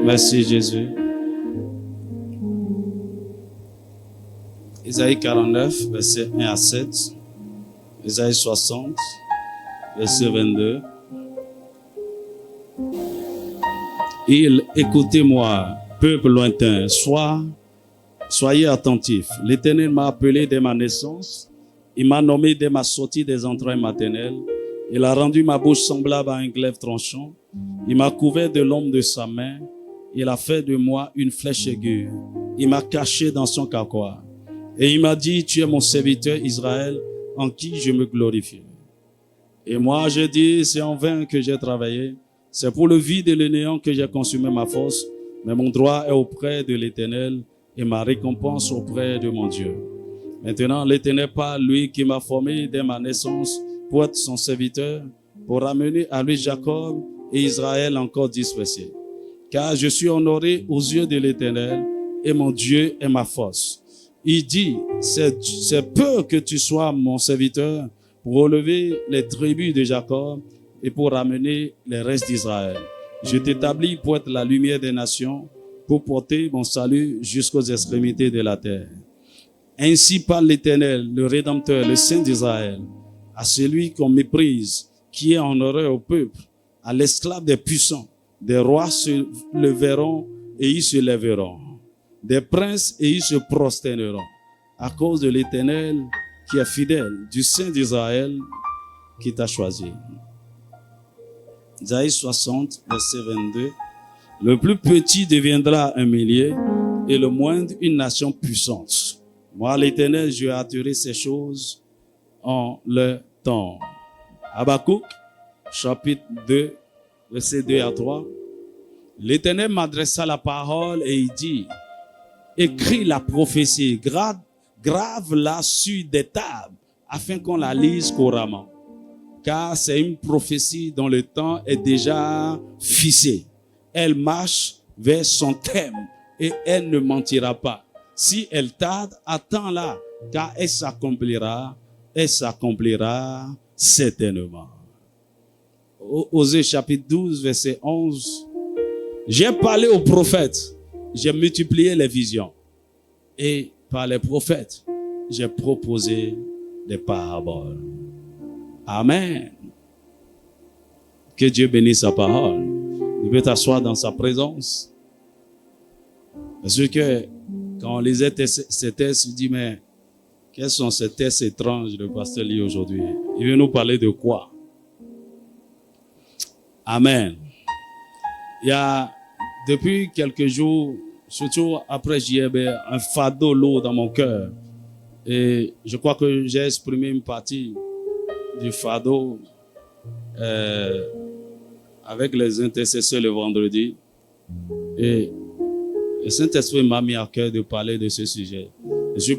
Merci Jésus. Isaïe 49, versets 1 à 7. Isaïe 60, verset 22. Écoutez-moi, peuple lointain, soyez attentifs. L'Éternel m'a appelé dès ma naissance. Il m'a nommé dès ma sortie des entrailles maternelles. Il a rendu ma bouche semblable à un glaive tranchant. Il m'a couvert de l'ombre de sa main. Il a fait de moi une flèche aiguë. Il m'a caché dans son carquois. Et il m'a dit, tu es mon serviteur Israël, en qui je me glorifie. Et moi, je dis, c'est en vain que j'ai travaillé. C'est pour le vide et le néant que j'ai consumé ma force. Mais mon droit est auprès de l'Éternel et ma récompense auprès de mon Dieu. Maintenant, l'Éternel parle, lui qui m'a formé dès ma naissance pour être son serviteur, pour ramener à lui Jacob et Israël encore dispersés. Car je suis honoré aux yeux de l'Éternel et mon Dieu est ma force. Il dit, c'est peu que tu sois mon serviteur pour relever les tribus de Jacob et pour ramener les restes d'Israël. Je t'établis pour être la lumière des nations, pour porter mon salut jusqu'aux extrémités de la terre. Ainsi parle l'Éternel, le Rédempteur, le Saint d'Israël, à celui qu'on méprise, qui est honoré au peuple, à l'esclave des puissants. Des rois se leveront et ils se lèveront. Des princes et ils se prosterneront. À cause de l'Éternel qui est fidèle, du Saint d'Israël qui t'a choisi. Isaïe 60, verset 22. Le plus petit deviendra un millier et le moindre une nation puissante. Moi, l'Éternel, je hâterai ces choses en leur temps. Habakkuk, chapitre 2, verset 2 à 3. L'Éternel m'adressa la parole et il dit, écris la prophétie, grave-la sur des tables, afin qu'on la lise couramment. Car c'est une prophétie dont le temps est déjà fixé. Elle marche vers son thème et elle ne mentira pas. Si elle tarde, attends-la, car elle s'accomplira certainement. Osée chapitre 12, verset 11. J'ai parlé aux prophètes, j'ai multiplié les visions. Et par les prophètes, j'ai proposé des paraboles. Amen. Que Dieu bénisse sa parole. Tu peux t'asseoir dans sa présence. Parce que quand on lisait ces textes, on dit, mais quels sont ces textes étranges le pasteur lit aujourd'hui? Il veut nous parler de quoi? Amen. Il y a, depuis quelques jours, surtout après JB, un fardeau lourd dans mon cœur. Et je crois que j'ai exprimé une partie du fardeau avec les intercesseurs le vendredi. Et le Saint-Esprit m'a mis à cœur de parler de ce sujet. Je suis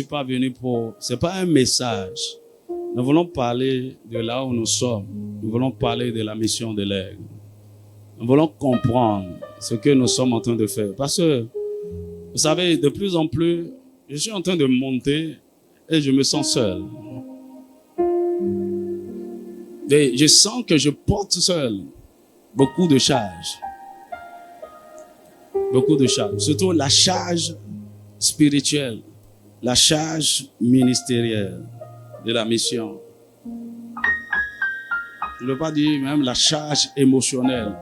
pas venu pour... C'est pas un message. Nous voulons parler de là où nous sommes. Nous voulons parler de la mission de l'Aigle. Nous voulons comprendre ce que nous sommes en train de faire. Parce que, vous savez, de plus en plus, je suis en train de monter et je me sens seul. Et je sens que je porte seul beaucoup de charges. Beaucoup de charges. Surtout la charge spirituelle, la charge ministérielle de la mission. Je ne veux pas dire même la charge émotionnelle,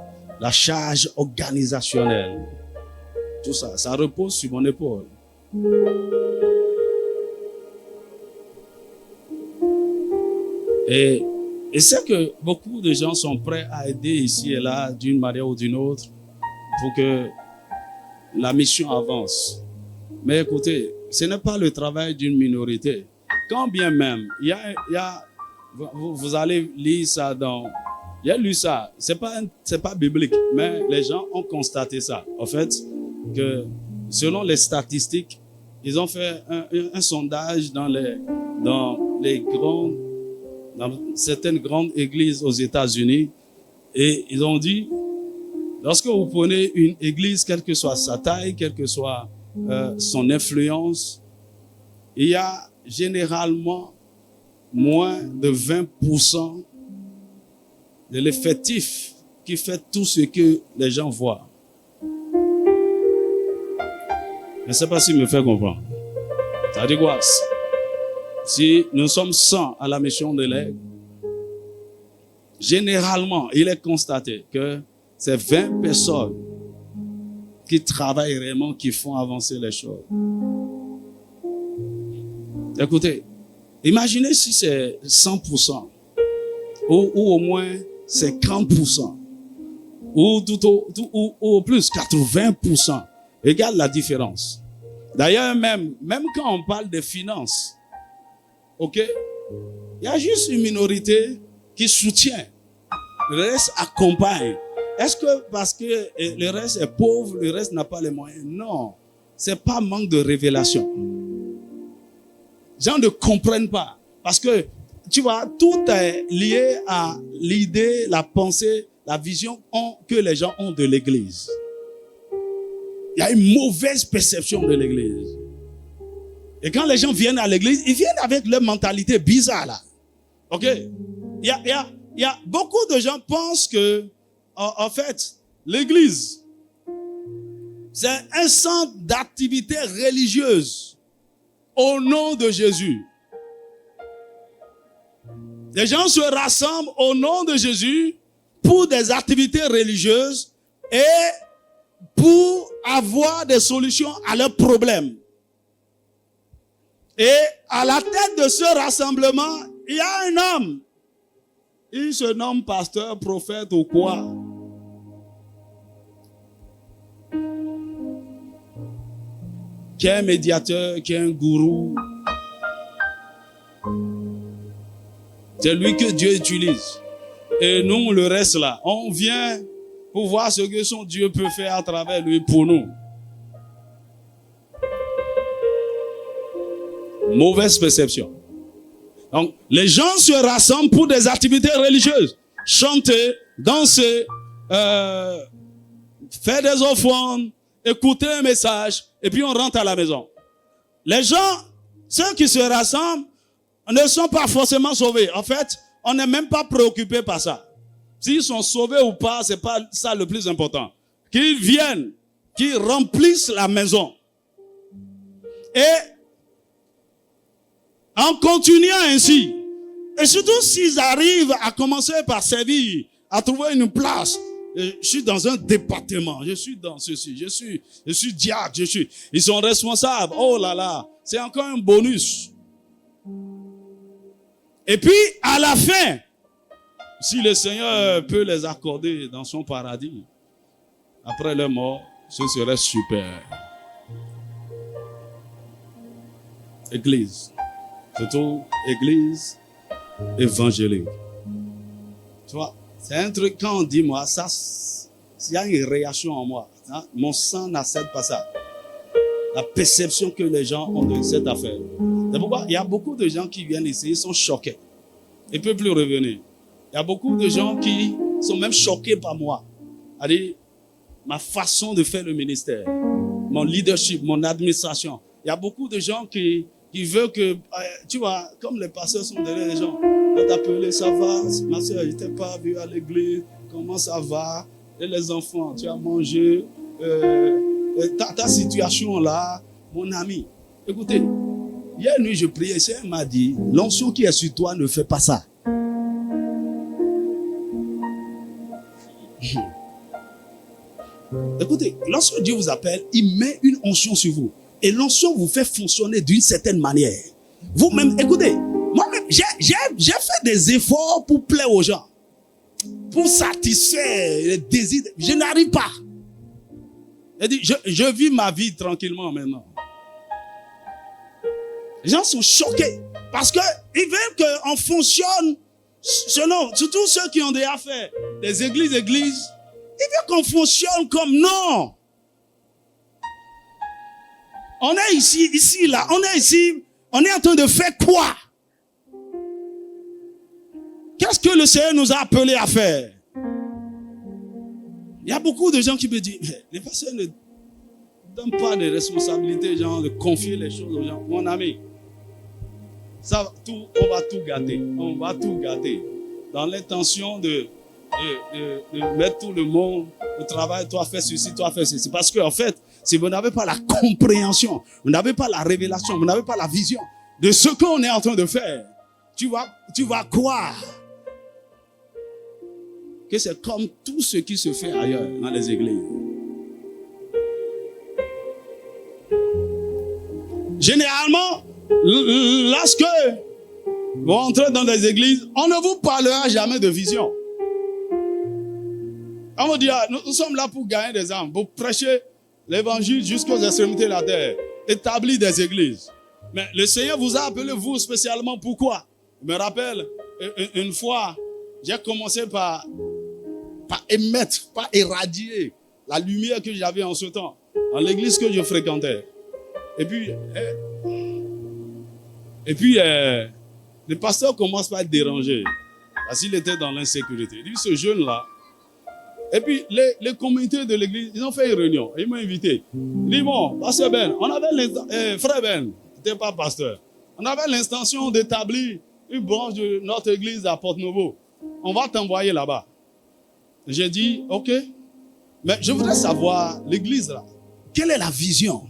la charge organisationnelle. Tout ça, ça repose sur mon épaule. Et c'est que beaucoup de gens sont prêts à aider ici et là, d'une manière ou d'une autre, pour que la mission avance. Mais écoutez, ce n'est pas le travail d'une minorité. Quand bien même, vous allez lire ça il y a lu ça, c'est pas biblique, mais les gens ont constaté ça. En fait, que selon les statistiques, ils ont fait un sondage dans certaines grandes églises aux États-Unis, et ils ont dit, lorsque vous prenez une église, quelle que soit sa taille, quelle que soit son influence, il y a généralement moins de 20% de l'effectif qui fait tout ce que les gens voient. Je ne sais pas s'il me fait comprendre. Ça dit quoi? Si nous sommes 100 à la mission de l'aigle, généralement, il est constaté que c'est 20 personnes qui travaillent réellement, qui font avancer les choses. Écoutez, imaginez si c'est 100%, ou au moins 50%, ou au plus 80%. Regarde la différence. D'ailleurs, même quand on parle de finances, ok, il y a juste une minorité qui soutient. Le reste accompagne. Est-ce que parce que le reste est pauvre, le reste n'a pas les moyens? Non. C'est pas manque de révélation. Les gens ne comprennent pas. Parce que, tu vois, tout est lié à l'idée, la pensée, la vision que les gens ont de l'église. Il y a une mauvaise perception de l'église. Et quand les gens viennent à l'église, ils viennent avec leur mentalité bizarre là. Ok? Il y a beaucoup de gens pensent que, en fait, l'église, c'est un centre d'activité religieuse au nom de Jésus. Les gens se rassemblent au nom de Jésus pour des activités religieuses et pour avoir des solutions à leurs problèmes. Et à la tête de ce rassemblement, il y a un homme. Il se nomme pasteur, prophète ou quoi. Qui est un médiateur, qui est un gourou. C'est lui que Dieu utilise. Et nous, le reste là, on vient pour voir ce que son Dieu peut faire à travers lui pour nous. Mauvaise perception. Donc, les gens se rassemblent pour des activités religieuses. Chanter, danser, faire des offrandes, écouter un message, et puis on rentre à la maison. Les gens, ceux qui se rassemblent, ne sont pas forcément sauvés. En fait, on n'est même pas préoccupé par ça. S'ils sont sauvés ou pas, c'est pas ça le plus important. Qu'ils viennent, qu'ils remplissent la maison. Et en continuant ainsi, et surtout s'ils arrivent à commencer par servir, à trouver une place. Je suis dans un département, je suis dans ceci, je suis diacre, ils sont responsables. Oh là là, c'est encore un bonus. Et puis, à la fin, si le Seigneur peut les accorder dans son paradis, après leur mort, ce serait super. Église. Surtout, église évangélique. Tu vois, c'est un truc, quand on dit moi, ça, il y a une réaction en moi. Hein? Mon sang n'accepte pas ça. La perception que les gens ont de cette affaire. C'est pourquoi il y a beaucoup de gens qui viennent ici, ils sont choqués. Ils ne peuvent plus revenir. Il y a beaucoup de gens qui sont même choqués par moi. C'est-à-dire, ma façon de faire le ministère, mon leadership, mon administration. Il y a beaucoup de gens qui veulent que, tu vois, comme les pasteurs sont derrière les gens, on t'appeler, ça va, ma soeur, je ne t'ai pas vu à l'église, comment ça va? Et les enfants, tu as mangé, ta situation là, mon ami. Écoutez, hier nuit, je priais, le Seigneur m'a dit, l'onction qui est sur toi ne fait pas ça. Écoutez, lorsque Dieu vous appelle, il met une onction sur vous. Et l'onction vous fait fonctionner d'une certaine manière. Vous-même, écoutez, moi-même, j'ai fait des efforts pour plaire aux gens. Pour satisfaire les désirs. Je n'arrive pas. Je vis ma vie tranquillement maintenant. Les gens sont choqués. Parce qu'ils veulent qu'on fonctionne selon, surtout ceux qui ont déjà fait des églises. Ils veulent qu'on fonctionne comme non. On est ici, là. On est ici. On est en train de faire quoi? Qu'est-ce que le Seigneur nous a appelés à faire? Il y a beaucoup de gens qui me disent, les pasteurs ne donnent pas de responsabilités, genre de confier les choses aux gens. Mon ami, on va tout gâter. On va tout gâter. Dans l'intention de de mettre tout le monde au travail, toi fais ceci, toi fais ceci. Parce qu'en fait, si vous n'avez pas la compréhension, vous n'avez pas la révélation, vous n'avez pas la vision de ce qu'on est en train de faire, tu vas croire que c'est comme tout ce qui se fait ailleurs dans les églises. Généralement, lorsque vous entrez dans des églises, on ne vous parlera jamais de vision. On vous dira, nous sommes là pour gagner des âmes, pour prêcher l'évangile jusqu'aux extrémités de la terre, établir des églises. Mais le Seigneur vous a appelé, vous, spécialement, pourquoi? Je me rappelle, une fois, j'ai commencé par émettre, par irradier la lumière que j'avais en ce temps, dans l'église que je fréquentais. Et puis le pasteur commence par être dérangé, parce qu'il était dans l'insécurité. Il dit, ce jeune-là, et puis les comités de l'église, ils ont fait une réunion, ils m'ont invité. Il dit, bon, pasteur Ben, on avait frère Ben, n'était pas pasteur, on avait l'intention d'établir une branche de notre église à Porte-Nouveau. On va t'envoyer là-bas. J'ai dit, ok, mais je voudrais savoir, l'église là, quelle est la vision?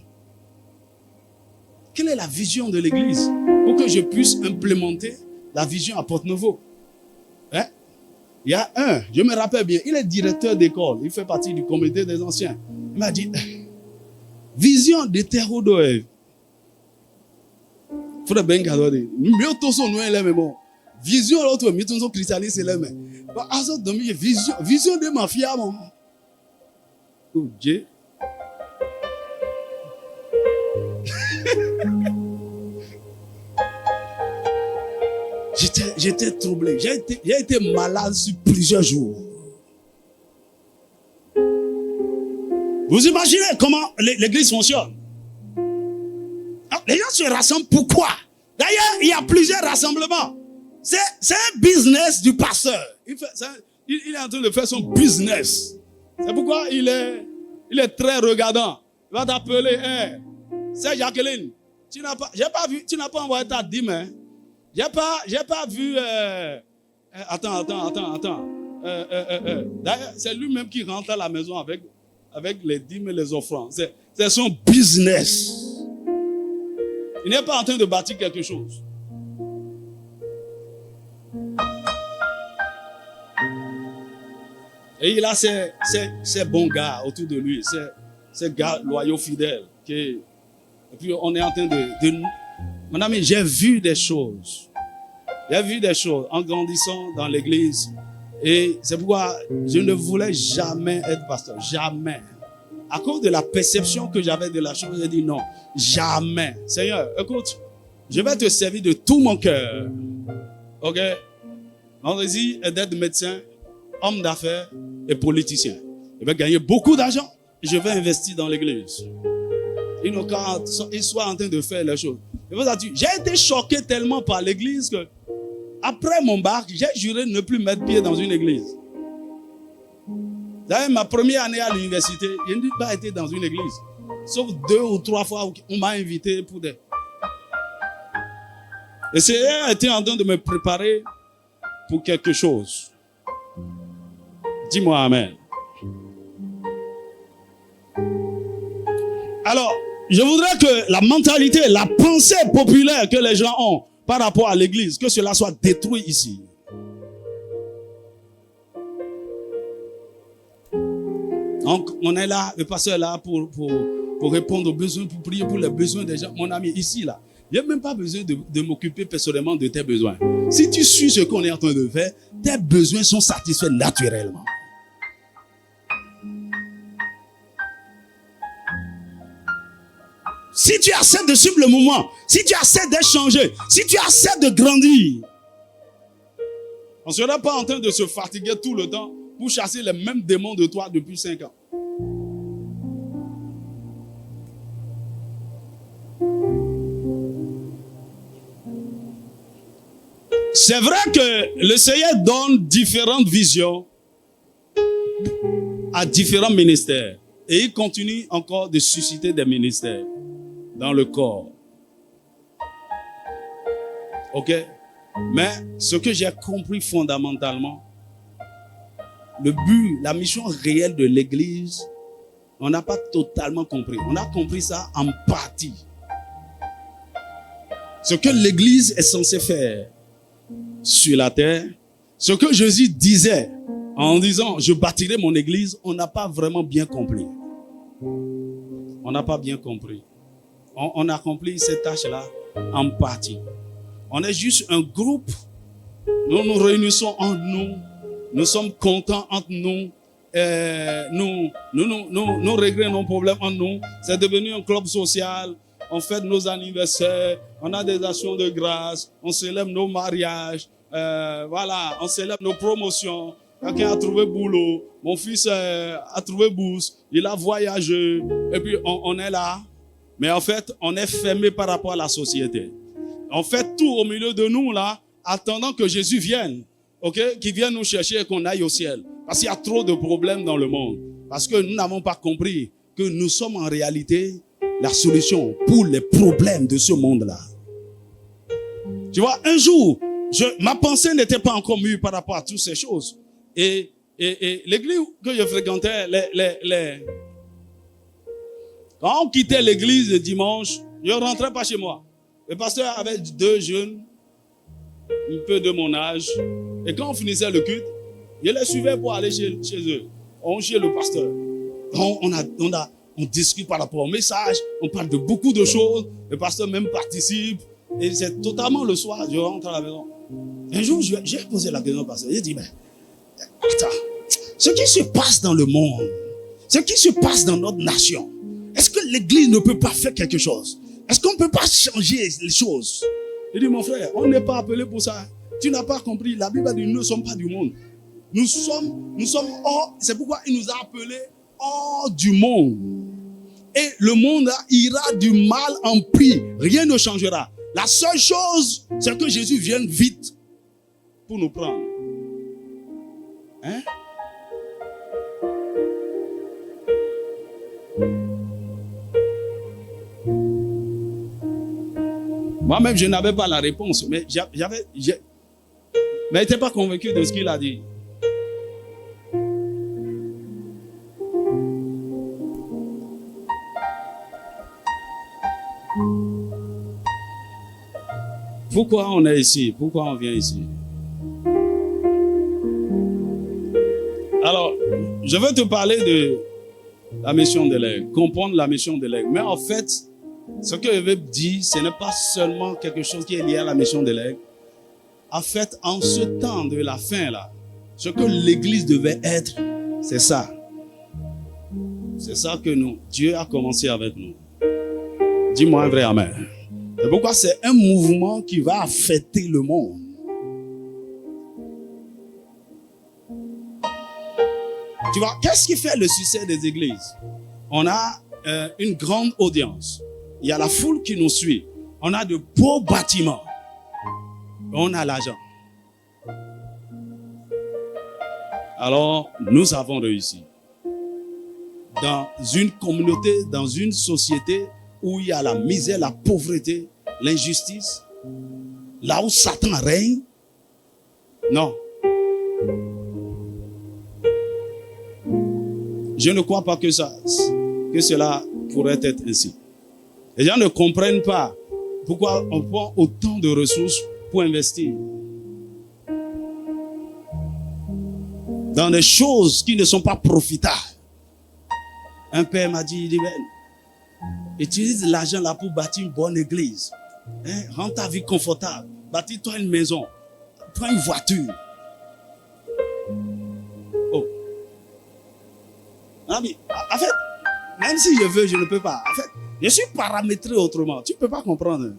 Quelle est la vision de l'église pour que je puisse implémenter la vision à Porte-Nouveau? Hein? Il y a un, je me rappelle bien, il est directeur d'école, il fait partie du comité des anciens. Il m'a dit, vision de Théodore. Frère Ben Gadori, mieux tout son nom est là, mais bon. Vision l'autre, mieux tout son christianisme c'est là, mais. Vision de ma fille, mon. Oh Dieu. J'étais troublé. J'ai été malade sur plusieurs jours. Vous imaginez comment l'église fonctionne? Les gens se rassemblent pourquoi? D'ailleurs, il y a plusieurs rassemblements. C'est un business du pasteur. Il est en train de faire son business. C'est pourquoi il est très regardant. Il va t'appeler, hey, c'est Jacqueline. Tu n'as pas envoyé ta dîme, hein? J'ai pas vu. Attends. D'ailleurs, c'est lui-même qui rentre à la maison avec les dîmes et les offrandes. C'est son business. Il n'est pas en train de bâtir quelque chose. Et il a ces bons gars autour de lui, ces gars loyaux, fidèles. Et puis on est en train de... Mon ami, j'ai vu des choses. J'ai vu des choses en grandissant dans l'église. Et c'est pourquoi je ne voulais jamais être pasteur. Jamais. À cause de la perception que j'avais de la chose, j'ai dit non. Jamais. Seigneur, écoute, je vais te servir de tout mon cœur. Ok? Mon désir est d'être médecin, homme d'affaires et politicien. Je vais gagner beaucoup d'argent et je vais investir dans l'église. Et quand ils soient en train de faire les choses. J'ai été choqué tellement par l'église que après mon bac, j'ai juré de ne plus mettre pied dans une église. D'ailleurs, ma première année à l'université, je n'ai pas été dans une église. Sauf 2 ou 3 fois où on m'a invité pour des... Le Seigneur était en train de me préparer pour quelque chose. Dis-moi Amen. Alors, je voudrais que la mentalité, la pensée populaire que les gens ont par rapport à l'église, que cela soit détruit ici. Donc, on est là, le pasteur est là pour répondre aux besoins, pour prier pour les besoins des gens. Mon ami, ici, là, il n'y a même pas besoin de m'occuper personnellement de tes besoins. Si tu suis ce qu'on est en train de faire, tes besoins sont satisfaits naturellement. Si tu acceptes de suivre le mouvement, si tu acceptes d'échanger, si tu acceptes de grandir, on ne sera pas en train de se fatiguer tout le temps pour chasser les mêmes démons de toi depuis 5 ans. C'est vrai que le Seigneur donne différentes visions à différents ministères. Et il continue encore de susciter des ministères dans le corps. Ok? Mais ce que j'ai compris fondamentalement, le but, la mission réelle de l'Église, on n'a pas totalement compris. On a compris ça en partie. Ce que l'Église est censée faire sur la terre, ce que Jésus disait en disant « Je bâtirai mon Église », on n'a pas vraiment bien compris. On n'a pas bien compris. On a accompli cette tâche-là en partie. On est juste un groupe. Nous nous réunissons entre nous. Nous sommes contents entre nous. Nous réglons nos problèmes entre nous. C'est devenu un club social. On fête nos anniversaires. On a des actions de grâce. On célèbre nos mariages. Voilà, on célèbre nos promotions. Quelqu'un a trouvé boulot. Mon fils a trouvé bourse. Il a voyagé. Et puis on est là. Mais en fait, on est fermé par rapport à la société. On fait tout au milieu de nous là, attendant que Jésus vienne. Ok, qu'il vienne nous chercher et qu'on aille au ciel. Parce qu'il y a trop de problèmes dans le monde. Parce que nous n'avons pas compris que nous sommes en réalité la solution pour les problèmes de ce monde-là. Tu vois, un jour, ma pensée n'était pas encore mûre par rapport à toutes ces choses. Et l'église que je fréquentais, quand on quittait l'église le dimanche, je ne rentrais pas chez moi. Le pasteur avait 2 jeunes, un peu de mon âge. Et quand on finissait le culte, je les suivais pour aller chez eux. Chez le pasteur. On discute par rapport au message. On parle de beaucoup de choses. Le pasteur même participe. Et c'est totalement le soir, je rentre à la maison. Un jour, j'ai posé la question au pasteur. J'ai dit, mais attends, ce qui se passe dans le monde, ce qui se passe dans notre nation, est-ce que l'église ne peut pas faire quelque chose? Est-ce qu'on ne peut pas changer les choses? Il dit, mon frère, on n'est pas appelé pour ça. Tu n'as pas compris. La Bible dit, nous ne sommes pas du monde. Nous sommes hors. C'est pourquoi il nous a appelés hors du monde. Et le monde ira du mal en pire. Rien ne changera. La seule chose, c'est que Jésus vienne vite pour nous prendre. Hein? Moi-même, je n'avais pas la réponse, mais je n'étais pas convaincu de ce qu'il a dit. Pourquoi on est ici? Pourquoi on vient ici? Alors, je veux te parler de la mission de l'Aigle, comprendre la mission de l'Aigle. Mais en fait, ce que je veux dire, ce n'est pas seulement quelque chose qui est lié à la mission de l'Aigle. En fait, en ce temps de la fin, là, ce que l'Église devait être, c'est ça. C'est ça que Dieu a commencé avec nous. Dis-moi un vrai amen. C'est pourquoi c'est un mouvement qui va affecter le monde. Tu vois, qu'est-ce qui fait le succès des églises? On a une grande audience. Il y a la foule qui nous suit. On a de beaux bâtiments. On a l'argent. Alors, nous avons réussi. Dans une communauté, dans une société où il y a la misère, la pauvreté, l'injustice, là où Satan règne, non. Je ne crois pas que cela pourrait être ainsi. Les gens ne comprennent pas pourquoi on prend autant de ressources pour investir dans des choses qui ne sont pas profitables. Un père m'a dit, utilise l'argent là pour bâtir une bonne église. Rends ta vie confortable. Bâtis-toi une maison. Prends une voiture. Oh. En fait, même si je veux, je ne peux pas. En fait, je suis paramétré autrement. Tu ne peux pas comprendre.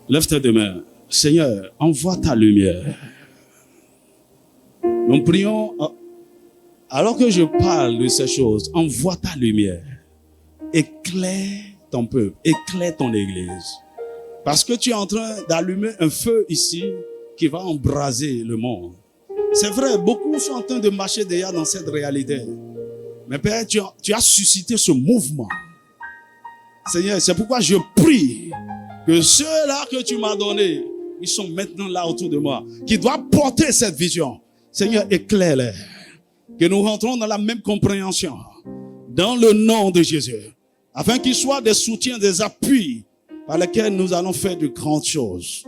Lève tes deux mains. Seigneur, envoie ta lumière. Nous prions, alors que je parle de ces choses, envoie ta lumière. Éclaire ton peuple, éclaire ton église. Parce que tu es en train d'allumer un feu ici qui va embraser le monde. C'est vrai, beaucoup sont en train de marcher déjà dans cette réalité. Mais Père, tu as suscité ce mouvement. Seigneur, c'est pourquoi je prie que ceux-là que tu m'as donnés, ils sont maintenant là autour de moi, qui doivent porter cette vision. Seigneur, éclaire-les. Que nous rentrons dans la même compréhension. Dans le nom de Jésus. Afin qu'ils soient des soutiens, des appuis par lesquels nous allons faire de grandes choses.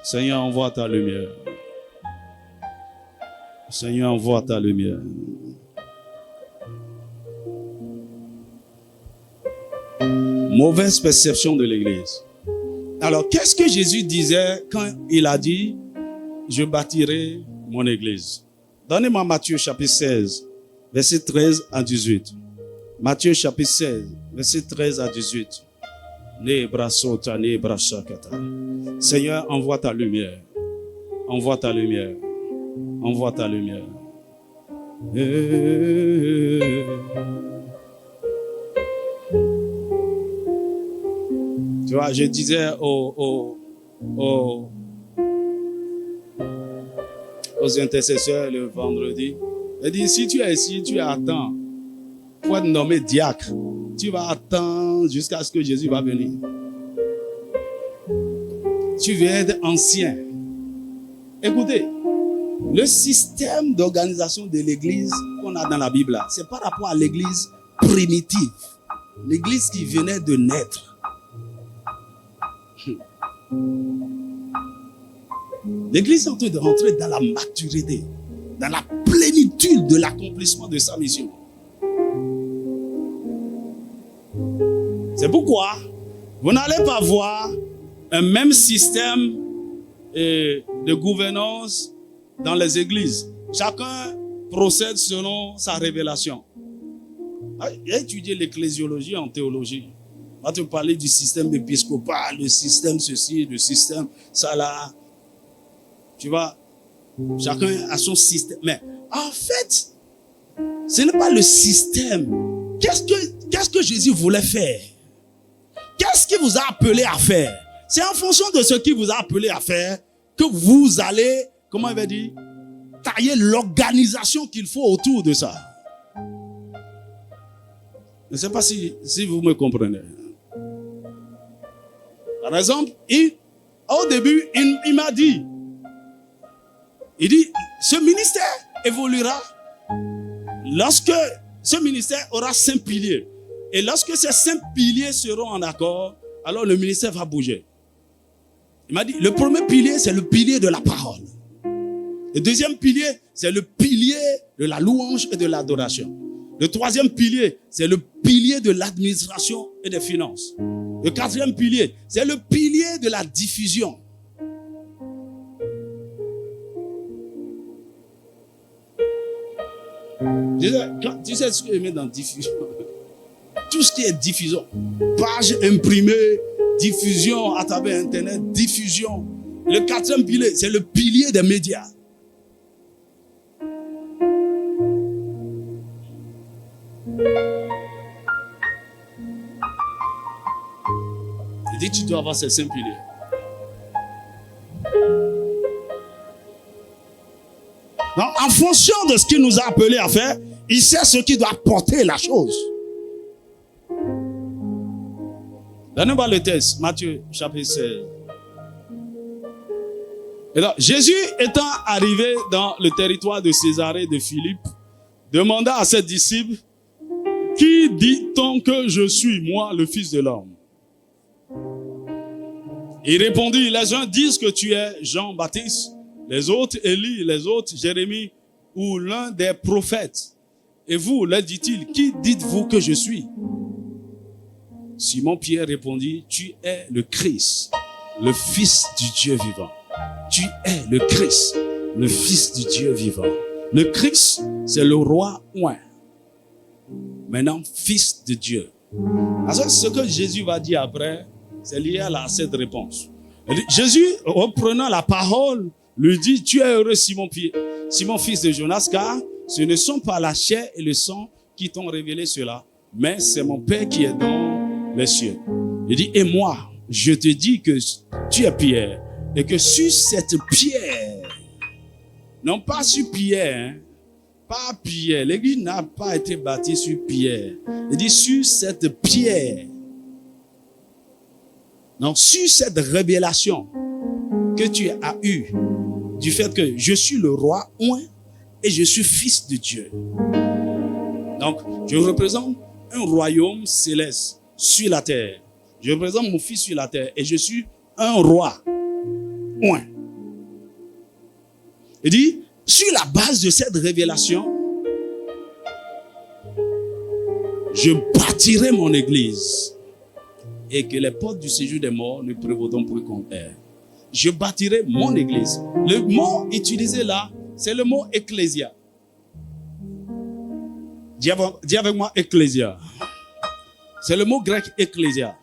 Seigneur, envoie ta lumière. Seigneur, envoie ta lumière. Mauvaise perception de l'Église. Alors, qu'est-ce que Jésus disait quand il a dit « Je bâtirai mon Église » ? Donnez-moi Matthieu chapitre 16, verset 13 à 18. Matthieu chapitre 16, verset 13 à 18. Seigneur, envoie ta lumière. Envoie ta lumière. Envoie ta lumière. Tu vois, je disais aux intercesseurs le vendredi, je dis, si tu es ici, tu attends pour être nommé diacre, tu vas attendre jusqu'à ce que Jésus va venir. Tu veux être ancien. Écoutez, le système d'organisation de l'église qu'on a dans la Bible, là, c'est par rapport à l'église primitive, l'église qui venait de naître. L'église est en train de rentrer dans la maturité, dans la plénitude de l'accomplissement de sa mission. C'est pourquoi vous n'allez pas voir un même système de gouvernance dans les églises. Chacun procède selon sa révélation. J'ai étudié l'ecclésiologie en théologie. On va te parler du système épiscopal, le système ceci, le système ça là. Tu vois, chacun a son système. Mais en fait, ce n'est pas le système. Qu'est-ce que Jésus voulait faire? Qu'est-ce qu'il vous a appelé à faire? C'est en fonction de ce qu'il vous a appelé à faire que vous allez, comment il va dire, tailler l'organisation qu'il faut autour de ça. Je ne sais pas si vous me comprenez. Par exemple, au début, il m'a dit, il dit, ce ministère évoluera lorsque ce ministère aura 5 piliers. Et lorsque ces 5 piliers seront en accord, alors le ministère va bouger. Il m'a dit, le premier pilier, c'est le pilier de la parole. Le deuxième pilier, c'est le pilier de la louange et de l'adoration. Le troisième pilier, c'est le pilier de l'administration et des finances. Le quatrième pilier, c'est le pilier de la diffusion. Tu sais ce que je mets dans diffusion? Tout ce qui est diffusion. Page imprimée, diffusion à travers Internet, diffusion. Le quatrième pilier, c'est le pilier des médias. Il dit, tu dois avoir ces 5 piliers. Donc, en fonction de ce qu'il nous a appelé à faire, il sait ce qui doit porter la chose. Donnez-moi le texte, Matthieu chapitre 16. Et donc, Jésus étant arrivé dans le territoire de Césarée de Philippe, demanda à ses disciples, qui dit-on que je suis, moi, le Fils de l'homme? Il répondit, les uns disent que tu es Jean-Baptiste, les autres Élie, les autres Jérémie ou l'un des prophètes. Et vous, leur dit-il, qui dites-vous que je suis? Simon-Pierre répondit, tu es le Christ, le Fils du Dieu vivant. Tu es le Christ, le Fils du Dieu vivant. Le Christ, c'est le roi oint. Maintenant, Fils de Dieu. Alors, ce que Jésus va dire après, c'est lié à cette réponse. Jésus, reprenant la parole, lui dit, tu es heureux Simon-Pierre, Simon fils de Jonas, car ce ne sont pas la chair et le sang qui t'ont révélé cela, mais c'est mon Père qui est dans les cieux. Il dit, et moi, je te dis que tu es Pierre, et que sur cette pierre, non pas sur Pierre, pas Pierre. L'église n'a pas été bâtie sur Pierre. Il dit sur cette pierre. Donc, sur cette révélation que tu as eue du fait que je suis le roi oint et je suis fils de Dieu. Donc, je représente un royaume céleste sur la terre. Je représente mon fils sur la terre et je suis un roi oint. Il dit, sur la base de cette révélation, je bâtirai mon église et que les portes du séjour des morts ne prévaudront point contre elle. Je bâtirai mon église. Le mot utilisé là, c'est le mot ecclésia. Dis avec moi ecclésia. C'est le mot grec ecclésia.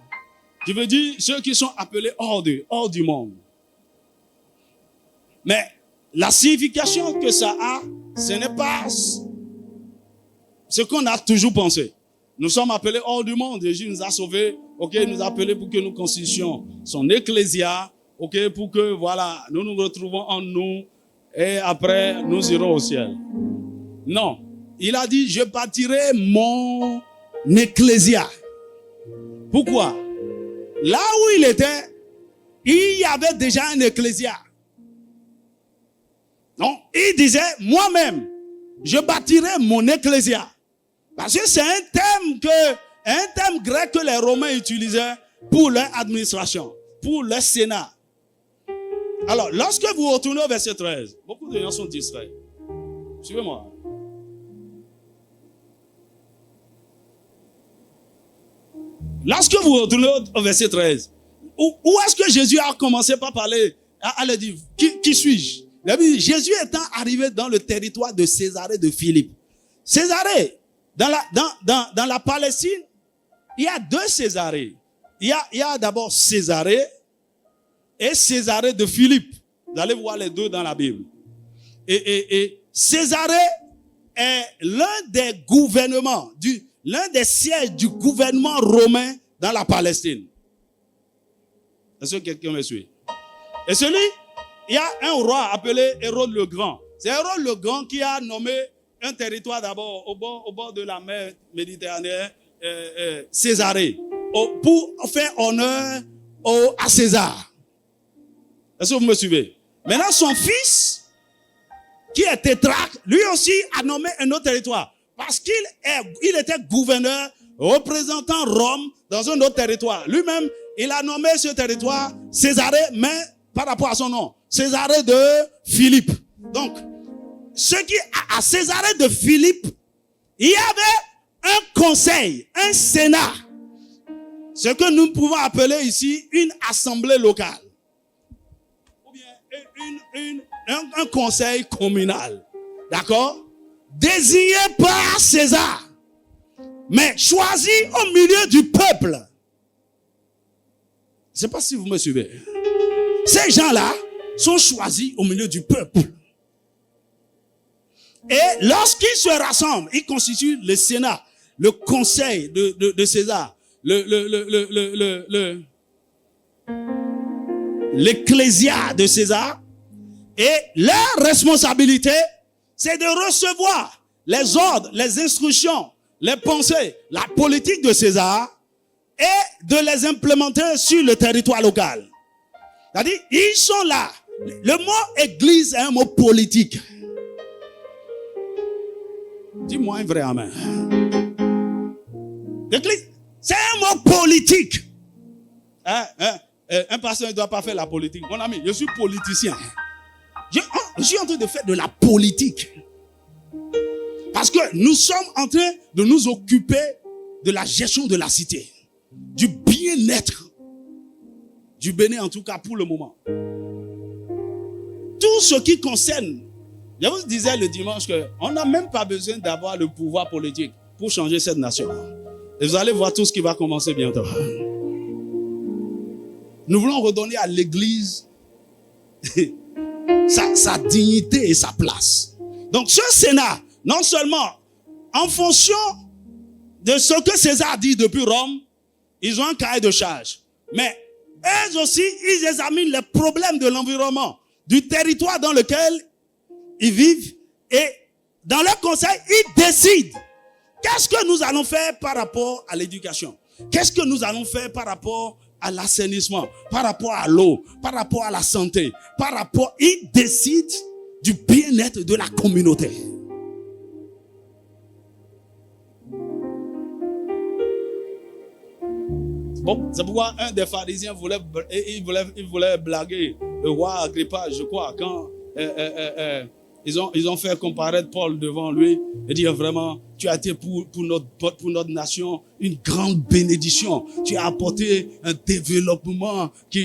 Je veux dire ceux qui sont appelés hors du monde. Mais la signification que ça a, ce n'est pas ce qu'on a toujours pensé. Nous sommes appelés hors du monde. Jésus nous a sauvés. Ok, il nous a appelés pour que nous constituions son ecclésia. Ok, pour que voilà, nous nous retrouvons en nous et après nous irons au ciel. Non, il a dit je bâtirai mon ecclésia. Pourquoi? Là où il était, il y avait déjà un ecclésia. Donc, il disait, moi-même, je bâtirai mon ecclésia. Parce que c'est un thème grec que les Romains utilisaient pour leur administration, pour leur sénat. Alors, lorsque vous retournez au verset 13, beaucoup de gens sont distraits. Suivez-moi. Lorsque vous retournez au verset 13, où est-ce que Jésus a commencé par parler, à leur dire, qui suis-je? Jésus étant arrivé dans le territoire de Césarée de Philippe. Césarée, dans la Palestine, il y a deux Césarées. Il y a d'abord Césarée et Césarée de Philippe. Vous allez voir les deux dans la Bible. Et Césarée est l'un des gouvernements, l'un des sièges du gouvernement romain dans la Palestine. Est-ce que quelqu'un me suit? Et il y a un roi appelé Hérode le Grand. C'est Hérode le Grand qui a nommé un territoire d'abord au bord de la mer Méditerranée, Césarée, pour faire honneur à César. Est-ce que vous me suivez? Maintenant, son fils, qui est tétrarque, lui aussi a nommé un autre territoire. Parce qu'il était gouverneur représentant Rome dans un autre territoire. Lui-même, il a nommé ce territoire Césarée, mais par rapport à son nom, Césarée de Philippe. Donc, à Césarée de Philippe, il y avait un conseil, un sénat. Ce que nous pouvons appeler ici une assemblée locale. Ou bien un conseil communal. D'accord? Désigné par César, mais choisi au milieu du peuple. Je ne sais pas si vous me suivez. Ces gens-là sont choisis au milieu du peuple. Et lorsqu'ils se rassemblent, ils constituent le Sénat, le conseil de César, l'ecclésia de César. Et leur responsabilité, c'est de recevoir les ordres, les instructions, les pensées, la politique de César et de les implémenter sur le territoire local. C'est-à-dire, ils sont là. Le mot église est un mot politique. Dis-moi un vrai amen. L'église, c'est un mot politique. Un pasteur ne doit pas faire la politique. Mon ami, je suis politicien. Je suis en train de faire de la politique. Parce que nous sommes en train de nous occuper de la gestion de la cité. Du bien-être. Du béné en tout cas pour le moment. Tout ce qui concerne, je vous disais le dimanche qu'on n'a même pas besoin d'avoir le pouvoir politique pour changer cette nation. Et vous allez voir tout ce qui va commencer bientôt. Nous voulons redonner à l'Église sa dignité et sa place. Donc ce Sénat, non seulement en fonction de ce que César dit depuis Rome, ils ont un cahier de charge. Mais eux aussi, ils examinent les problèmes de l'environnement, du territoire dans lequel ils vivent et dans leur conseil, ils décident. Qu'est-ce que nous allons faire par rapport à l'éducation? Qu'est-ce que nous allons faire par rapport à l'assainissement, par rapport à l'eau, par rapport à la santé, par rapport... Ils décident du bien-être de la communauté. Bon, c'est pourquoi un des pharisiens voulait blaguer le roi Agrippa, je crois, quand ils ont fait comparaître Paul devant lui et dire vraiment, tu as été pour notre nation une grande bénédiction. Tu as apporté un développement qui...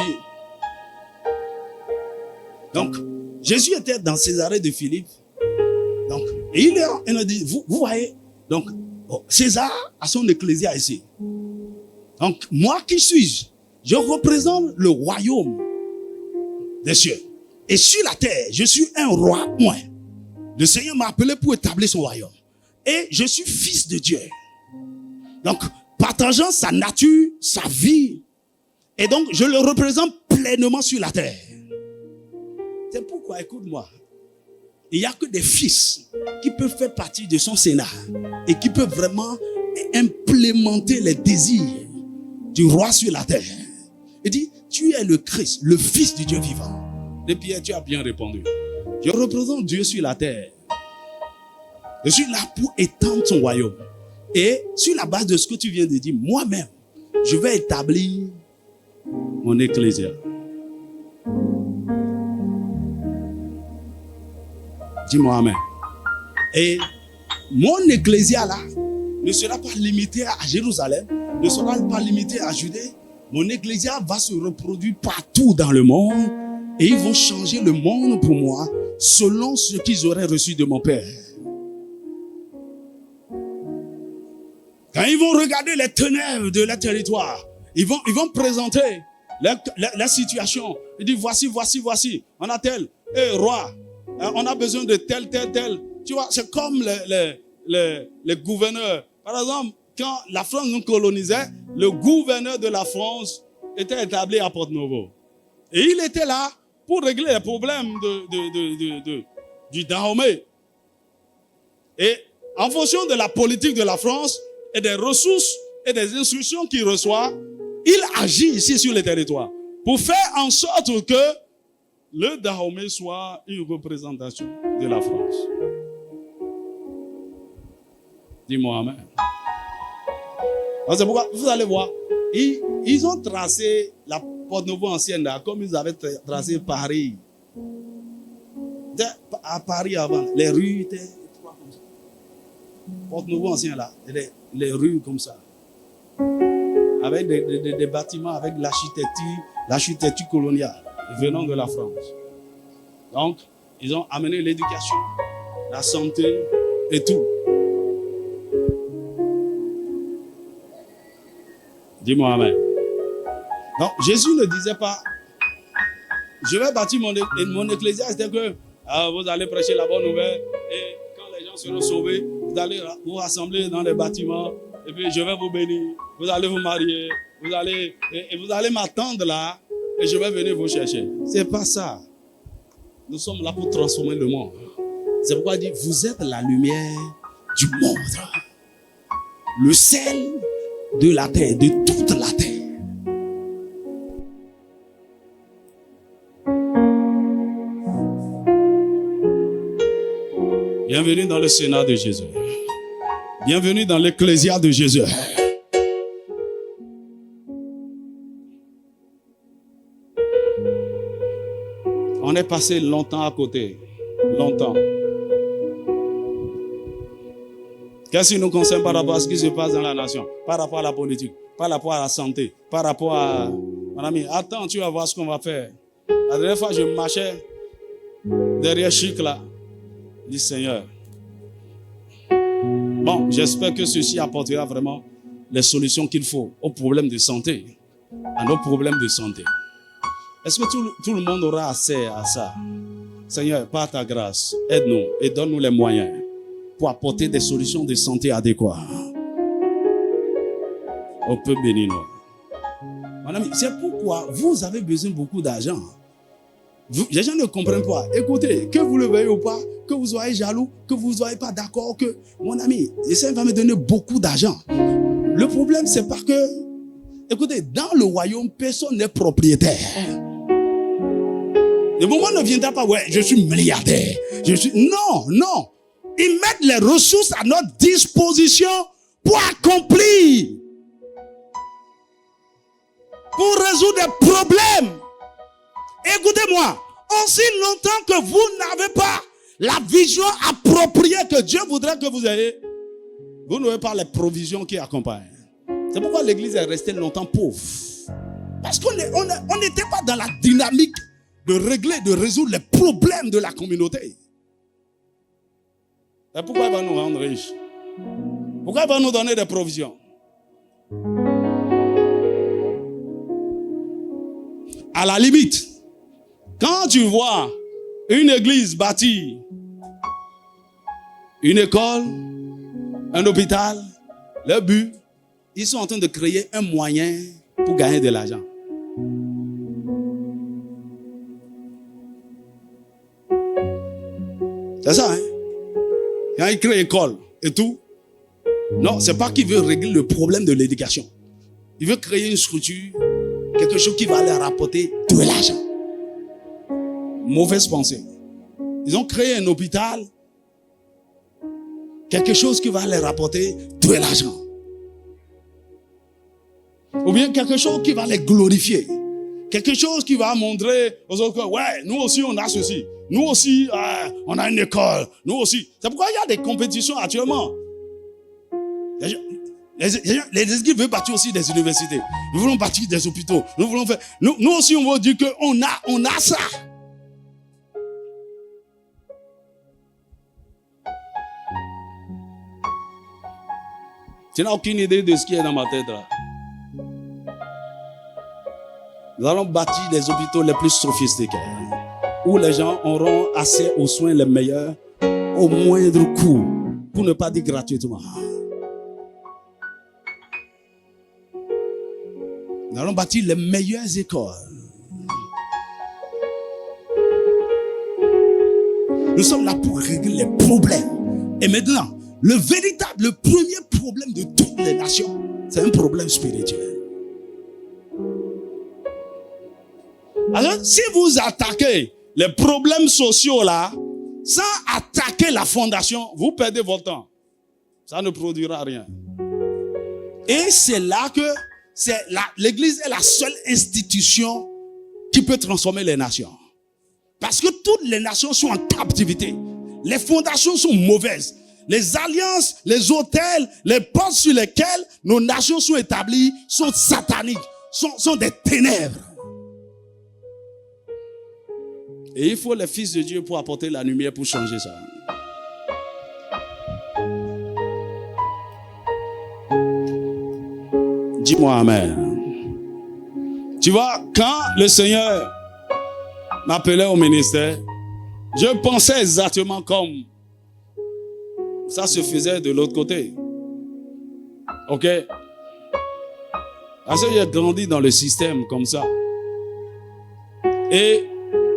Donc, Jésus était dans Césarée de Philippe. Donc, et il a dit, vous voyez, donc, César a son ecclésia ici. Donc, moi qui suis-je? Je représente le royaume des cieux. Et sur la terre, je suis un roi, moi. Le Seigneur m'a appelé pour établir son royaume. Et je suis fils de Dieu. Donc, partageant sa nature, sa vie. Et donc, je le représente pleinement sur la terre. C'est pourquoi, écoute-moi, il n'y a que des fils qui peuvent faire partie de son Sénat et qui peuvent vraiment implémenter les désirs du roi sur la terre. Il dit, tu es le Christ, le Fils du Dieu vivant. Et Pierre, tu as bien répondu. Je représente Dieu sur la terre. Je suis là pour étendre son royaume. Et sur la base de ce que tu viens de dire, moi-même, je vais établir mon ecclésia. Dis-moi amen. Et mon ecclésia là ne sera pas limité à Jérusalem, ne sera pas limité à Judée. Mon ecclésia va se reproduire partout dans le monde et ils vont changer le monde pour moi selon ce qu'ils auraient reçu de mon Père. Quand ils vont regarder les ténèbres de leur territoire, ils vont présenter la situation. Ils disent voici, on a tel, roi, on a besoin de tel. Tu vois, c'est comme les gouverneurs. Par exemple, quand la France nous colonisait, le gouverneur de la France était établi à Porto-Novo. Et il était là pour régler les problèmes du Dahomey. Et en fonction de la politique de la France et des ressources et des instructions qu'il reçoit, il agit ici sur le territoire pour faire en sorte que le Dahomey soit une représentation de la France. Dis-moi amen. Alors c'est pourquoi vous allez voir, ils ont tracé la Porto-Novo ancienne là, comme ils avaient tracé Paris. À Paris avant, les rues étaient comme ça. Porto-Novo ancien là, les rues comme ça. Avec des bâtiments, avec l'architecture coloniale venant de la France. Donc, ils ont amené l'éducation, la santé et tout. Dis-moi amen. Donc, Jésus ne disait pas, je vais bâtir mon ecclésia, c'est que vous allez prêcher la bonne nouvelle et quand les gens seront sauvés, vous allez vous rassembler dans les bâtiments et puis je vais vous bénir, vous allez vous marier, vous allez m'attendre là et je vais venir vous chercher. C'est pas ça. Nous sommes là pour transformer le monde. C'est pourquoi il dit, vous êtes la lumière du monde. Le sel de la terre, de toute la terre. Bienvenue dans le Sénat de Jésus. Bienvenue dans l'Ecclésia de Jésus. On est passé longtemps à côté. Longtemps. Qu'est-ce qui nous concerne par rapport à ce qui se passe dans la nation? Par rapport à la politique, par rapport à la santé, par rapport à... Mon ami, attends, tu vas voir ce qu'on va faire. La dernière fois, je marchais derrière Chic là. Je dis, Seigneur. Bon, j'espère que ceci apportera vraiment les solutions qu'il faut aux problèmes de santé, à nos problèmes de santé. Est-ce que tout le monde aura accès à ça? Seigneur, par ta grâce, aide-nous et donne-nous les moyens pour apporter des solutions de santé adéquates. On peut bénir nous. Mon ami, c'est pourquoi vous avez besoin de beaucoup d'argent. Les gens ne comprennent pas. Écoutez, que vous le veuillez ou pas, que vous soyez jaloux, que vous ne soyez pas d'accord, que mon ami, le Seigneur va me donner beaucoup d'argent. Le problème, c'est parce que, écoutez, dans le royaume, personne n'est propriétaire. Le moment ne viendra pas, ouais, je suis milliardaire. Non, non. Ils mettent les ressources à notre disposition pour accomplir, pour résoudre des problèmes. Écoutez-moi, aussi longtemps que vous n'avez pas la vision appropriée que Dieu voudrait que vous ayez, vous n'aurez pas les provisions qui accompagnent. C'est pourquoi l'église est restée longtemps pauvre. Parce qu'on n'était pas dans la dynamique de régler, de résoudre les problèmes de la communauté. Et pourquoi il va nous rendre riches? Pourquoi il va nous donner des provisions? À la limite, quand tu vois une église bâtie, une école, un hôpital, le but, ils sont en train de créer un moyen pour gagner de l'argent. C'est ça, hein? Quand ils créent une école et tout, non, c'est pas qu'il veut régler le problème de l'éducation. Il veut créer une structure, quelque chose qui va leur rapporter de l'argent. Mauvaise pensée. Ils ont créé un hôpital, quelque chose qui va leur rapporter de l'argent. Ou bien quelque chose qui va les glorifier. Quelque chose qui va montrer aux autres que, ouais, nous aussi on a ceci. Nous aussi, on a une école. Nous aussi. C'est pourquoi il y a des compétitions actuellement. Les églises veulent bâtir aussi des universités. Nous voulons bâtir des hôpitaux. Nous voulons faire. Nous aussi, on veut dire qu'on a ça. Tu n'as aucune idée de ce qui est dans ma tête là. Nous allons bâtir des hôpitaux les plus sophistiqués, où les gens auront accès aux soins les meilleurs, au moindre coût, pour ne pas dire gratuitement. Nous allons bâtir les meilleures écoles. Nous sommes là pour régler les problèmes. Et maintenant, le premier problème de toutes les nations, c'est un problème spirituel. Alors, si vous attaquez les problèmes sociaux là, sans attaquer la fondation, vous perdez votre temps. Ça ne produira rien. Et c'est là que l'église est la seule institution qui peut transformer les nations. Parce que toutes les nations sont en captivité. Les fondations sont mauvaises. Les alliances, les hôtels, les portes sur lesquelles nos nations sont établies sont sataniques, sont des ténèbres. Et il faut les fils de Dieu pour apporter la lumière, pour changer ça. Dis-moi amen. Tu vois, quand le Seigneur m'appelait au ministère, je pensais exactement comme ça se faisait de l'autre côté. Ok? Parce que j'ai grandi dans le système comme ça. Et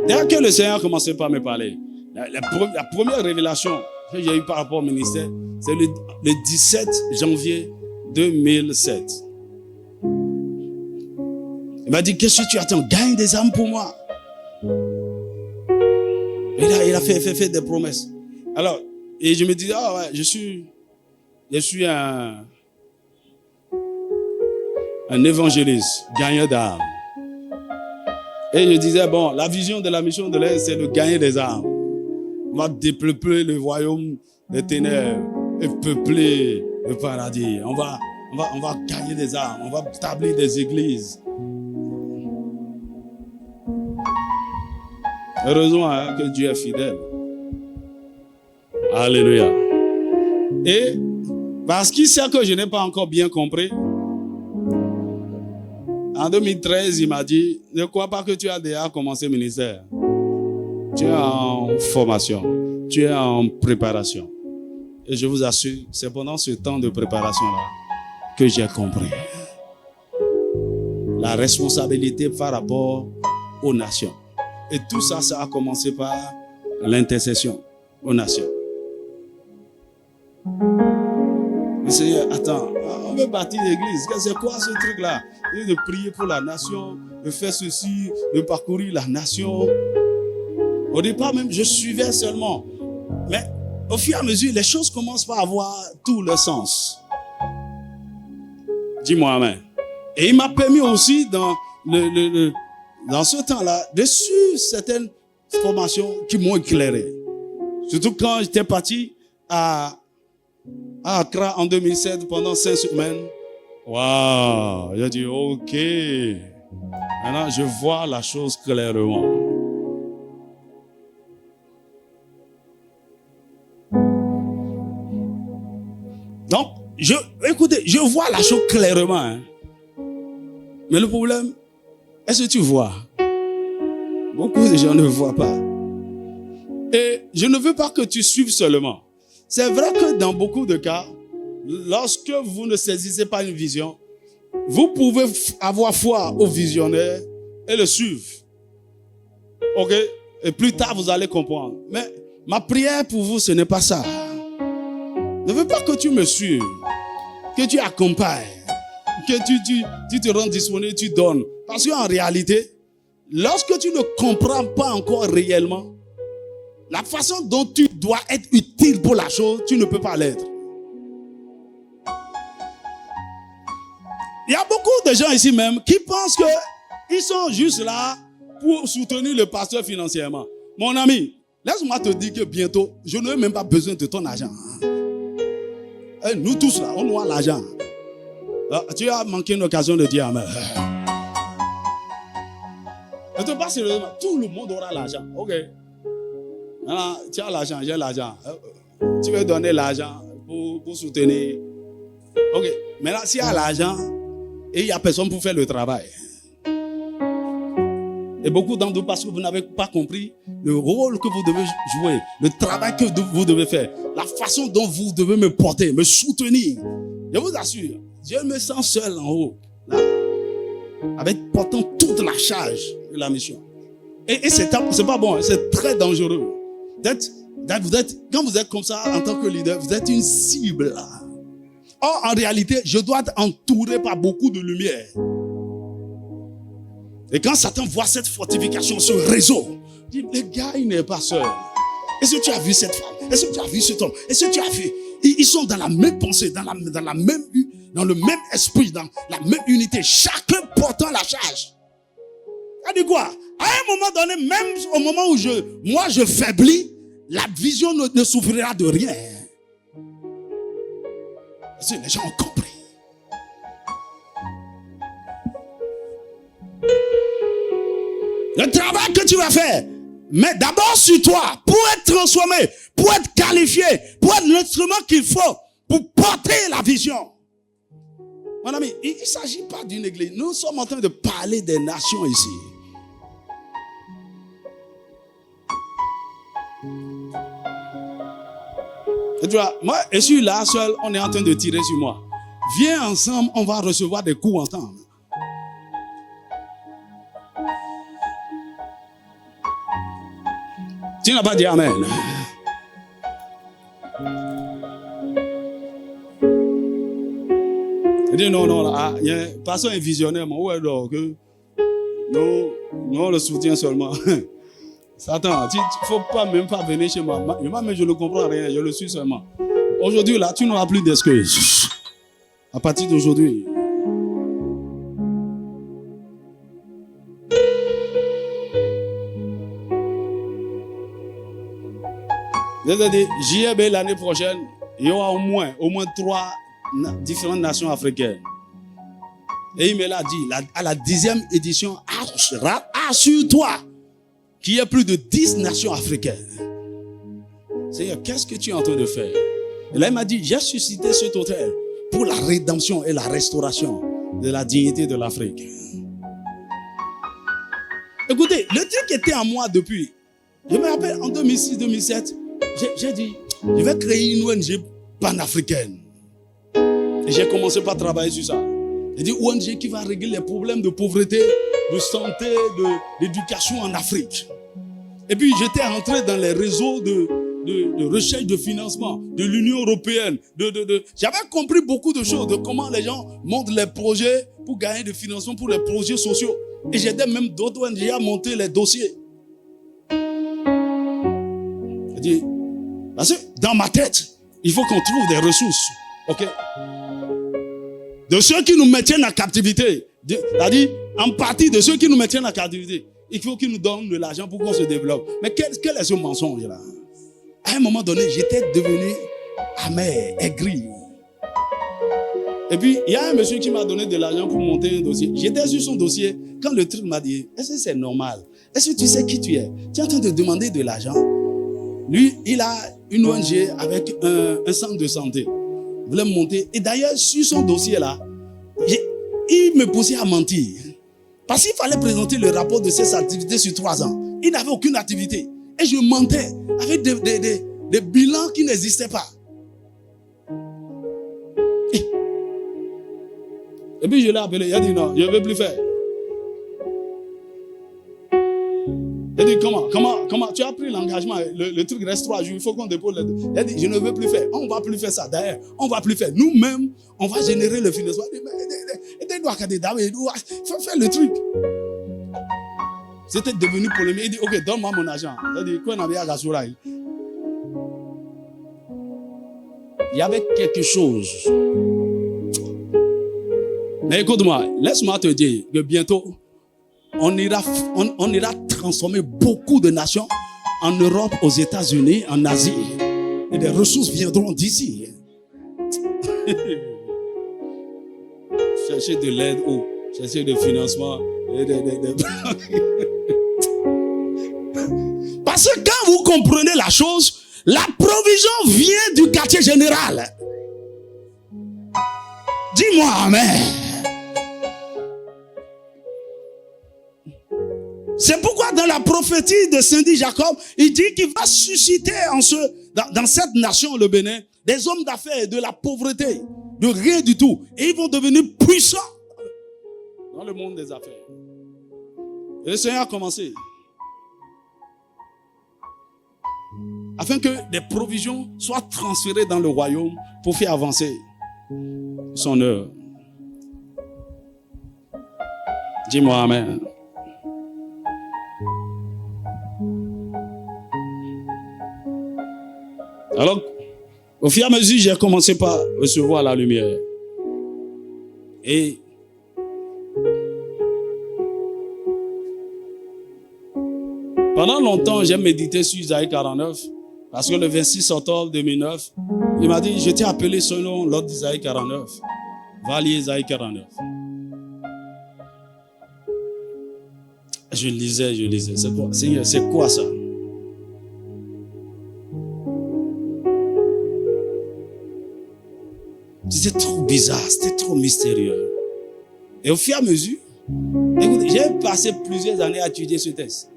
dès que le Seigneur commençait par me parler, la première révélation que j'ai eue par rapport au ministère, c'est le 17 janvier 2007. Il m'a dit, qu'est-ce que tu attends? Gagne des âmes pour moi. Et là, il a fait des promesses. Alors, et je me disais, ah ouais, je suis un évangéliste, gagneur d'âmes. Et je disais, bon, la vision de la mission de l'Est, c'est de gagner des âmes. On va dépeupler le royaume des ténèbres et peupler le paradis. On va gagner des âmes, on va établir des églises. Heureusement que Dieu est fidèle. Alléluia. Et parce qu'il sait que je n'ai pas encore bien compris, en 2013, il m'a dit, ne crois pas que tu as déjà commencé le ministère. Tu es en formation, tu es en préparation. Et je vous assure, c'est pendant ce temps de préparation-là que j'ai compris la responsabilité par rapport aux nations. Et tout ça, ça a commencé par l'intercession. aux nations. Le Seigneur, attends, on veut bâtir l'église. C'est quoi ce truc-là? De prier pour la nation, de faire ceci, de parcourir la nation. Au départ même, je suivais seulement. Mais au fur et à mesure, les choses commencent par avoir tout le sens. Dis-moi amen. Et il m'a permis aussi dans ce temps-là de suivre certaines formations qui m'ont éclairé. Surtout quand j'étais parti à Accra en 2007 pendant 5 semaines. Waouh! J'ai dit ok. Maintenant je vois la chose clairement. Donc, écoutez, je vois la chose clairement. Hein. Mais le problème, est-ce que tu vois? Beaucoup de gens ne voient pas. Et je ne veux pas que tu suives seulement. C'est vrai que dans beaucoup de cas, lorsque vous ne saisissez pas une vision, vous pouvez avoir foi au visionnaire et le suivre. Ok? Et plus tard, vous allez comprendre. Mais ma prière pour vous, ce n'est pas ça. Je ne veux pas que tu me suives, que tu accompagnes, que tu te rends disponible, tu donnes. Parce qu'en réalité, lorsque tu ne comprends pas encore réellement, la façon dont tu dois être utile pour la chose, tu ne peux pas l'être. Il y a beaucoup de gens ici même qui pensent qu'ils sont juste là pour soutenir le pasteur financièrement. Mon ami, laisse-moi te dire que bientôt, je n'ai même pas besoin de ton argent. Nous tous là, on a l'argent. Tu as manqué une occasion de dire amen. Ne te pas sérieusement, tout le monde aura l'argent. Ok. Maintenant, tu as l'argent, j'ai l'argent. Tu veux donner l'argent pour soutenir. Ok. Maintenant, s'il y a l'argent et il n'y a personne pour faire le travail. Et beaucoup d'entre vous, parce que vous n'avez pas compris le rôle que vous devez jouer, le travail que vous devez faire, la façon dont vous devez me porter, me soutenir. Je vous assure, je me sens seul en haut, là, avec portant toute la charge de la mission. Et c'est pas bon, c'est très dangereux. Quand vous êtes comme ça en tant que leader, vous êtes une cible. Or, en réalité, je dois être entouré par beaucoup de lumière. Et quand Satan voit cette fortification, ce réseau, il dit, le gars, il n'est pas seul. Est-ce que tu as vu cette femme? Est-ce que tu as vu cet homme? Est-ce que tu as vu? Ils sont dans la même pensée, dans le même esprit, dans la même unité, chacun portant la charge. Ça dit quoi? À un moment donné, même au moment où je faiblis, la vision ne souffrira de rien. Parce que les gens ont compris. Le travail que tu vas faire, mais d'abord sur toi, pour être transformé, pour être qualifié, pour être l'instrument qu'il faut, pour porter la vision. Mon ami, il ne s'agit pas d'une église. Nous sommes en train de parler des nations ici. Et tu vois, moi, je suis là seul, on est en train de tirer sur moi. Viens ensemble, on va recevoir des coups ensemble. Tu n'as pas dit amen. Il dit non, passons un visionnaire, où est donc que nous le soutient seulement. Satan, il ne faut même pas venir chez moi. Moi-même, je ne comprends rien, je le suis seulement. Aujourd'hui, là, tu n'auras plus d'excuses. À partir d'aujourd'hui. C'est-à-dire, JRB l'année prochaine, il y aura au moins 3 différentes nations africaines. Et il me l'a dit, à la 10e édition, assure-toi qu'il y a plus de 10 nations africaines. Seigneur, qu'est-ce que tu es en train de faire? Et là, il m'a dit, j'ai suscité cet autel pour la rédemption et la restauration de la dignité de l'Afrique. Écoutez, le truc était en moi depuis. Je me rappelle, en 2006-2007, j'ai dit, je vais créer une ONG panafricaine. Et j'ai commencé par travailler sur ça. J'ai dit, ONG qui va régler les problèmes de pauvreté, de santé, d'éducation en Afrique. Et puis, j'étais entré dans les réseaux de recherche de financement de l'Union européenne. J'avais compris beaucoup de choses, de comment les gens montent les projets pour gagner de financement pour les projets sociaux. Et j'aidais même d'autres ONG à monter les dossiers. Je dis, parce que dans ma tête, il faut qu'on trouve des ressources. Ok? De ceux qui nous maintiennent en captivité. C'est-à-dire, en partie de ceux qui nous maintiennent en captivité. Il faut qu'ils nous donnent de l'argent pour qu'on se développe. Mais quel est ce mensonge-là? À un moment donné, j'étais devenu amer, aigri. Et puis, il y a un monsieur qui m'a donné de l'argent pour monter un dossier. J'étais sur son dossier. Quand le truc m'a dit, est-ce que c'est normal? Est-ce que tu sais qui tu es? Tu es en train de demander de l'argent. Lui, il a une ONG avec un centre de santé. Il voulait monter. Et d'ailleurs, sur son dossier-là, il me poussait à mentir. Parce qu'il fallait présenter le rapport de ses activités sur 3 ans. Il n'avait aucune activité. Et je mentais avec des bilans qui n'existaient pas. Et puis je l'ai appelé. Il a dit non, je ne veux plus faire. Il a dit comment tu as pris l'engagement, le truc reste 3 jours, il faut qu'on dépose les deux. Il a dit je ne veux plus faire. On ne va plus faire ça. D'ailleurs, on ne va plus faire. Nous-mêmes, on va générer le financement. Fais le truc. C'était devenu polémique. Il dit ok, donne-moi mon argent. Il a dit quoi n'a pas à. Il y avait quelque chose. Mais écoute-moi, laisse-moi te dire que bientôt, on ira transformer beaucoup de nations en Europe, aux États-Unis, en Asie. Et des ressources viendront d'ici. Chercher de l'aide ou chercher de financement. Parce que quand vous comprenez la chose, la provision vient du quartier général. Dis-moi amen. C'est pourquoi dans la prophétie de Saint-Dit Jacob, il dit qu'il va susciter dans cette nation, le Bénin, des hommes d'affaires de la pauvreté, de rien du tout. Et ils vont devenir puissants dans le monde des affaires. Et le Seigneur a commencé. Afin que des provisions soient transférées dans le royaume pour faire avancer son œuvre. Dis-moi amen. Alors, au fur et à mesure, j'ai commencé par recevoir la lumière. Et pendant longtemps, j'ai médité sur Isaïe 49. Parce que le 26 octobre 2009, il m'a dit, je t'ai appelé selon l'ordre d'Isaïe 49. Va lire Isaïe 49. Je lisais. C'est quoi, Seigneur, c'est quoi ça? C'était trop bizarre, c'était trop mystérieux. Et au fur et à mesure, écoutez, j'ai passé plusieurs années à étudier ce texte.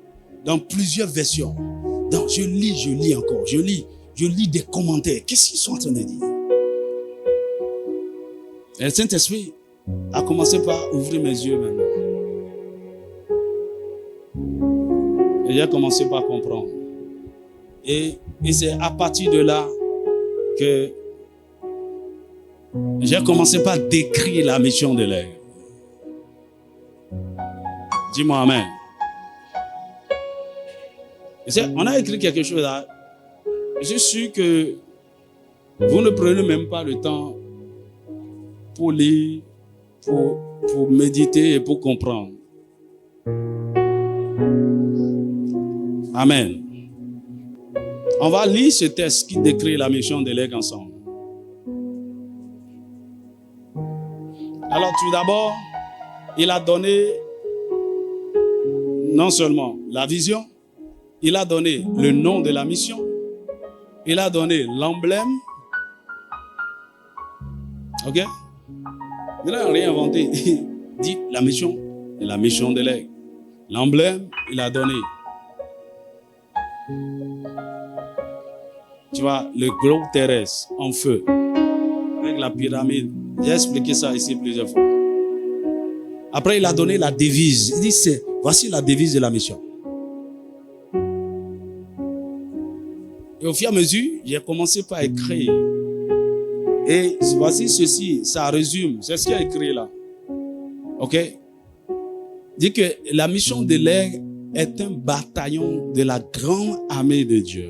Dans plusieurs versions. Donc, je lis encore. Je lis des commentaires. Qu'est-ce qu'ils sont en train de dire? Et le Saint-Esprit a commencé par ouvrir mes yeux maintenant. Et j'ai commencé par comprendre. Et c'est à partir de là que j'ai commencé par décrire la mission de l'aigle. Dis-moi amen. On a écrit quelque chose là. Je suis sûr que vous ne prenez même pas le temps pour lire, pour méditer et pour comprendre. Amen. On va lire ce texte qui décrit la mission de l'aigle ensemble. Alors tout d'abord, il a donné non seulement la vision, il a donné le nom de la mission, il a donné l'emblème. Ok? Il n'a rien inventé. Il dit la mission de l'aigle. L'emblème, il a donné. Tu vois, le globe terrestre en feu, avec la pyramide. J'ai expliqué ça ici plusieurs fois. Après, il a donné la devise. Il dit, voici la devise de la mission. Et au fur et à mesure, j'ai commencé par écrire. Et voici ceci, ça résume. C'est ce qu'il y a écrit là. Ok? Dit que la mission de l'air est un bataillon de la grande armée de Dieu.